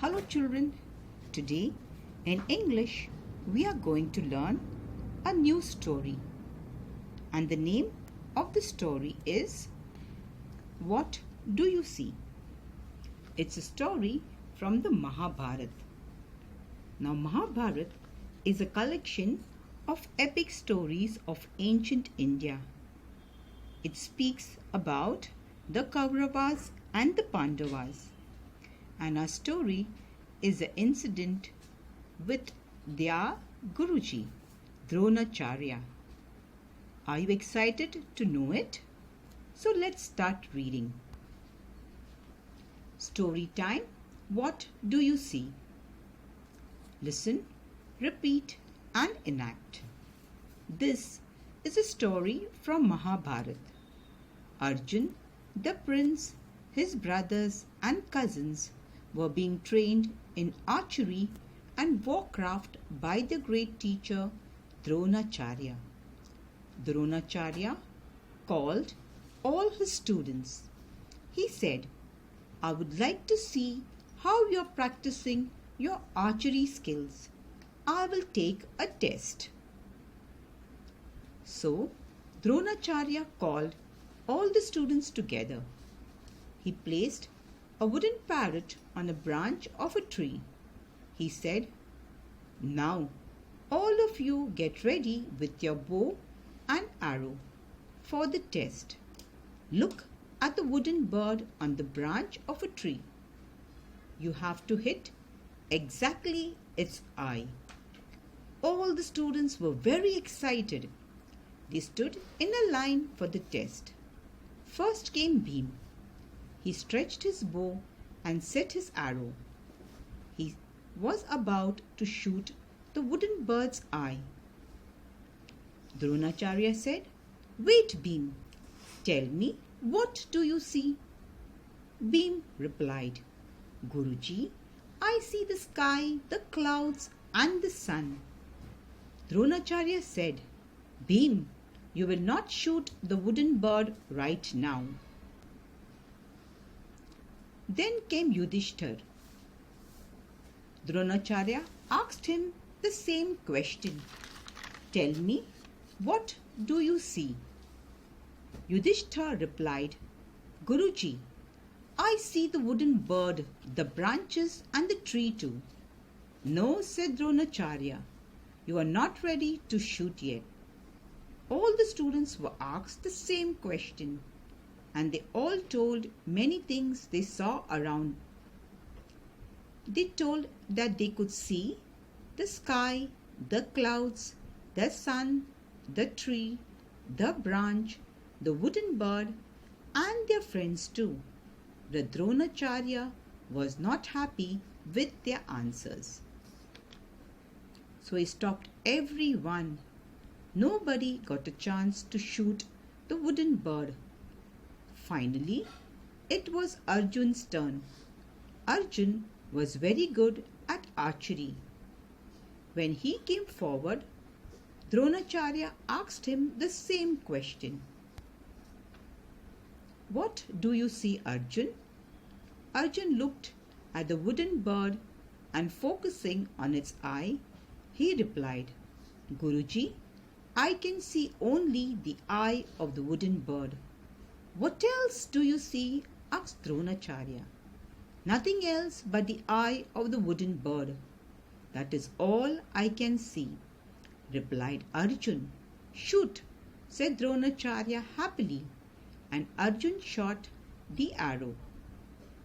Hello children, today in English we are going to learn a new story and the name of the story is What Do You See? It's a story from the Mahabharata. Now Mahabharata is a collection of epic stories of ancient India. It speaks about the Kauravas and the Pandavas. And our story is an incident with their Guruji, Dronacharya. Are you excited to know it? So let's start reading. Story time. What do you see? Listen, repeat and enact. This is a story from Mahabharata. Arjun, the prince, his brothers and cousins were being trained in archery and warcraft by the great teacher Dronacharya. Dronacharya called all his students. He said, I would like to see how you are practicing your archery skills. I will take a test. So, Dronacharya called all the students together. He placed a wooden parrot on a branch of a tree. He said, Now, all of you get ready with your bow and arrow for the test. Look at the wooden bird on the branch of a tree. You have to hit exactly its eye. All the students were very excited. They stood in a line for the test. First came Bhim. He stretched his bow and set his arrow. He was about to shoot the wooden bird's eye. Dronacharya said, Wait, Bhim. Tell me, what do you see? Bhim replied, Guruji, I see the sky, the clouds and the sun. Dronacharya said, Bhim, you will not shoot the wooden bird right now. Then came Yudhishthir. Dronacharya asked him the same question. Tell me, what do you see? Yudhishthir replied, Guruji, I see the wooden bird, the branches and the tree too. No, said Dronacharya, you are not ready to shoot yet. All the students were asked the same question, and they all told many things they saw around. They told that they could see the sky, the clouds, the sun, the tree, the branch, the wooden bird, and their friends too. The Dronacharya was not happy with their answers. So he stopped everyone. Nobody got a chance to shoot the wooden bird. Finally, it was Arjun's turn. Arjun was very good at archery. When he came forward, Dronacharya asked him the same question. What do you see, Arjun? Arjun looked at the wooden bird and focusing on its eye, he replied, Guruji, I can see only the eye of the wooden bird. What else do you see? Asked Dronacharya. Nothing else but the eye of the wooden bird. That is all I can see, replied Arjun. Shoot, said Dronacharya happily, and Arjun shot the arrow.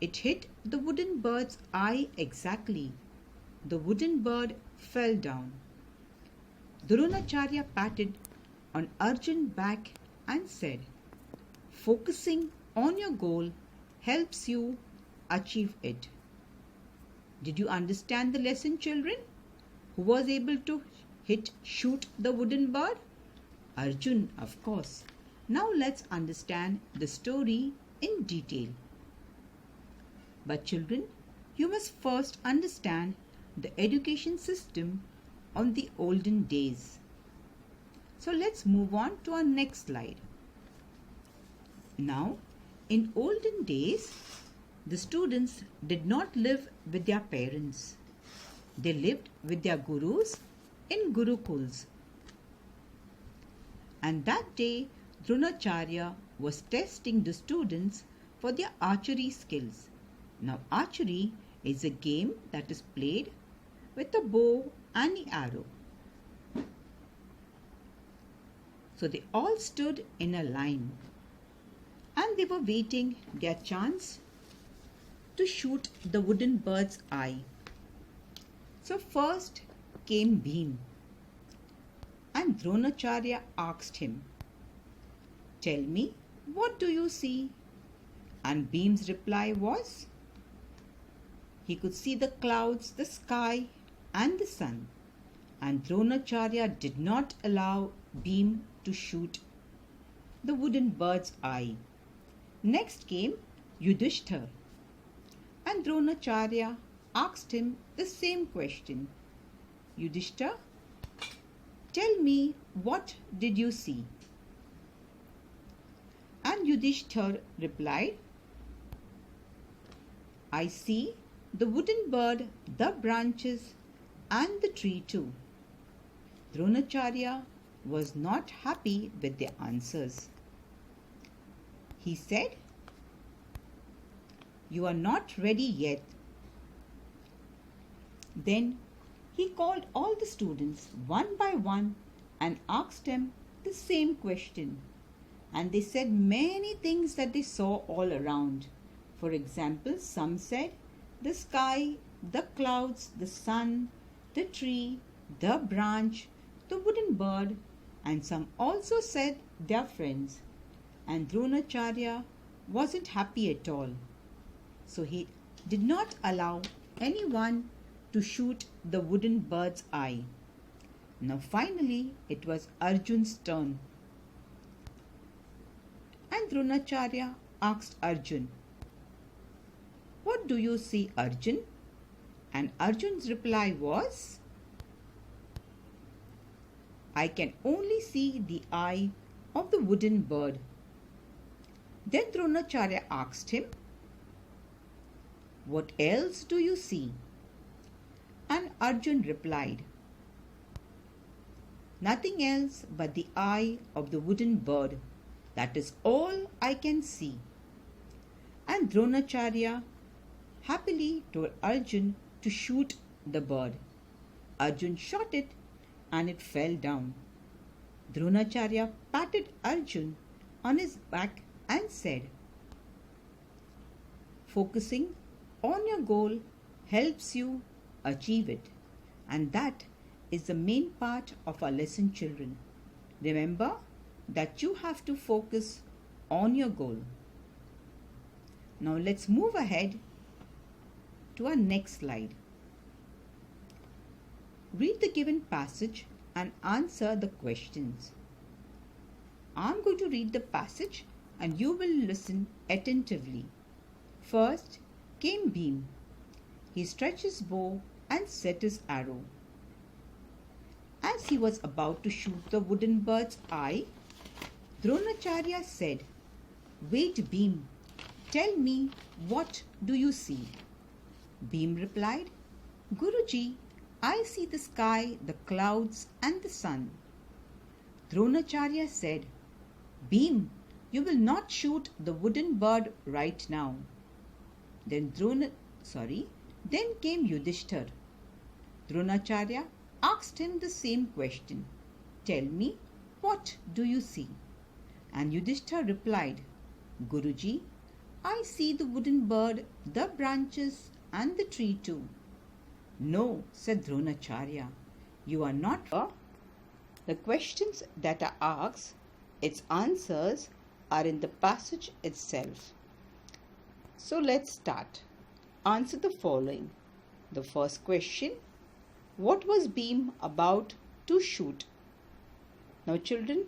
It hit the wooden bird's eye exactly. The wooden bird fell down. Dronacharya patted on Arjun's back and said, Focusing on your goal helps you achieve it. Did you understand the lesson, children? Who was able to shoot the wooden bird? Arjun, of course. Now let's understand the story in detail. But children, you must first understand the education system of the olden days. So let's move on to our next slide. Now, in olden days, The students did not live with their parents. They lived with their gurus in gurukuls. And that day, Dronacharya was testing the students for their archery skills. Now, archery is a game that is played with a bow and an arrow. So they all stood in a line and they were waiting their chance to shoot the wooden bird's eye. So first came Bhim, and Dronacharya asked him, "Tell me, what do you see?" And Bhim's reply was, he could see the clouds, the sky and the sun. And Dronacharya did not allow Bhim to shoot the wooden bird's eye. Next came Yudhishthir, and Dronacharya asked him the same question. "Yudhishthir, tell me, what did you see?" And Yudhishthir replied, "I see the wooden bird, the branches and the tree too." Dronacharya was not happy with the answers. He said, "You are not ready yet." Then he called all the students one by one and asked them the same question. And they said many things that they saw all around. For example, some said the sky, the clouds, the sun, the tree, the branch, the wooden bird, and some also said their friends. And Dronacharya wasn't happy at all. So he did not allow anyone to shoot the wooden bird's eye. Now finally it was Arjun's turn. And Dronacharya asked Arjun, "What do you see, Arjun?" And Arjun's reply was, "I can only see the eye of the wooden bird." Then Dronacharya asked him, "What else do you see?" And Arjun replied, "Nothing else but the eye of the wooden bird. That is all I can see." And Dronacharya happily told Arjun to shoot the bird. Arjun shot it and it fell down. Dronacharya patted Arjun on his back and said, "Focusing on your goal helps you achieve it." And that is the main part of our lesson, children. Remember that you have to focus on your goal. Now let's move ahead to our next slide. Read the given passage and answer the questions. I'm going to read the passage and you will listen attentively. First came Bhim. He stretched his bow and set his arrow. As he was about to shoot the wooden bird's eye, Dronacharya said, "Wait, Bhim, tell me, what do you see?" Bhim replied, "Guruji, I see the sky, the clouds and the sun." Dronacharya said, "Bhim, you will not shoot the wooden bird right now." Then came Yudhishthir. Dronacharya asked him the same question. "Tell me, what do you see?" And Yudhishthir replied, "Guruji, I see the wooden bird, the branches and the tree too." "No," said Dronacharya, "you are not. The questions that are asked, its answers are in the passage itself. So let's start. Answer the following. The first question, what was Bhim about to shoot? Now children,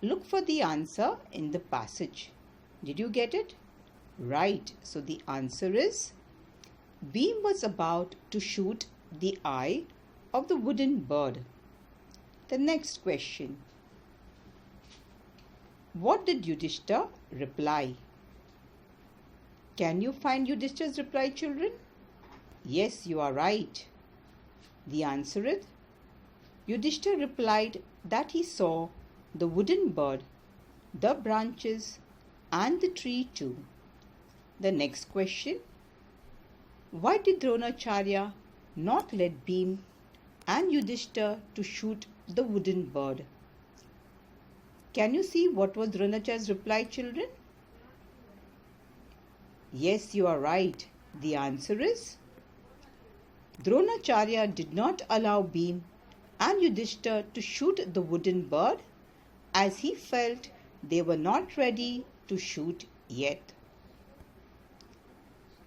look for the answer in the passage. Did you get it? Right. So the answer is, Bhim was about to shoot the eye of the wooden bird. The next question, what did Yudhishthir reply? Can you find Yudhishthir's reply, children? Yes, you are right. The answer is Yudhishthir replied that he saw the wooden bird, the branches, and the tree too. The next question: why did Dronacharya not let Bhim and Yudhishthir to shoot the wooden bird? Can you see what was Dronacharya's reply, children? Yes, you are right. The answer is Dronacharya did not allow Bhim and Yudhishthir to shoot the wooden bird as he felt they were not ready to shoot yet.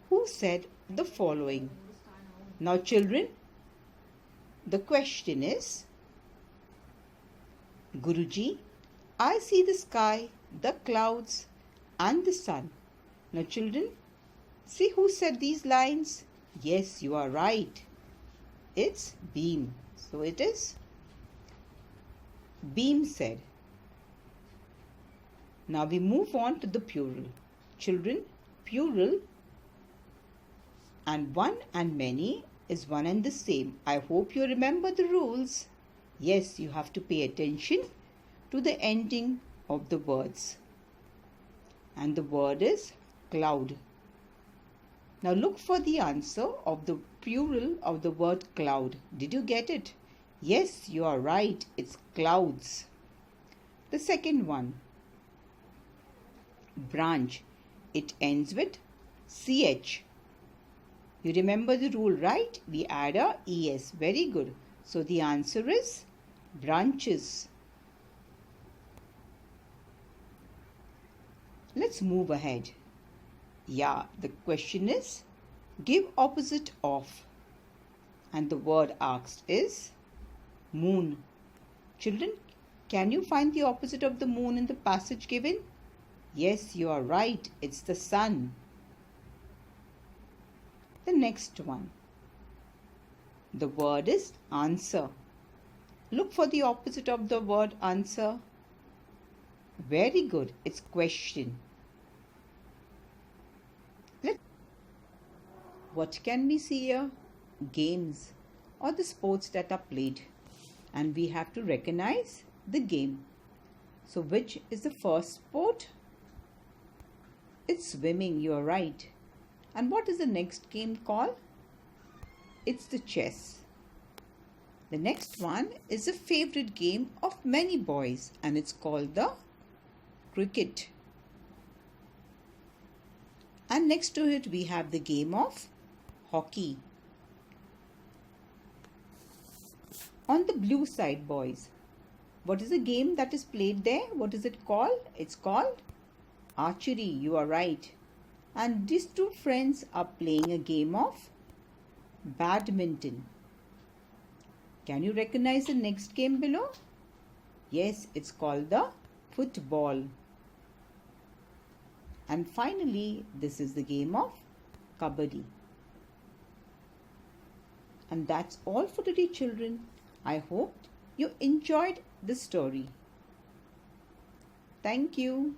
Who said the following? Now, children, the question is, Guruji, I see the sky, the clouds, and the sun. Now, children, see who said these lines? Yes, you are right. It's Bhim. So it is Bhim said. Now we move on to the plural. Children, plural and one and many is one and the same. I hope you remember the rules. Yes, you have to pay attention to the ending of the words. And the word is cloud. Now look for the answer of the plural of the word cloud. Did you get it? Yes, you are right. It's clouds. The second one, branch. It ends with ch. You remember the rule, right? We add a es. Very good. So the answer is branches. Let's move ahead. Yeah, the question is give opposite of. And the word asked is moon. Children, can you find the opposite of the moon in the passage given? Yes, you are right. It's the sun. The next one. The word is answer. Look for the opposite of the word answer. Very good. It's question. What can we see here? Games or the sports that are played. And we have to recognize the game. So which is the first sport? It's swimming, you are right. And what is the next game called? It's the chess. The next one is a favorite game of many boys and it's called the cricket. And next to it we have the game of hockey. On the blue side, boys, what is the game that is played there? What is it called? It's called archery. You are right. And these two friends are playing a game of badminton. Can you recognize the next game below? Yes, it's called the football. And finally, this is the game of kabaddi. And that's all for today, children. I hope you enjoyed the story. Thank you.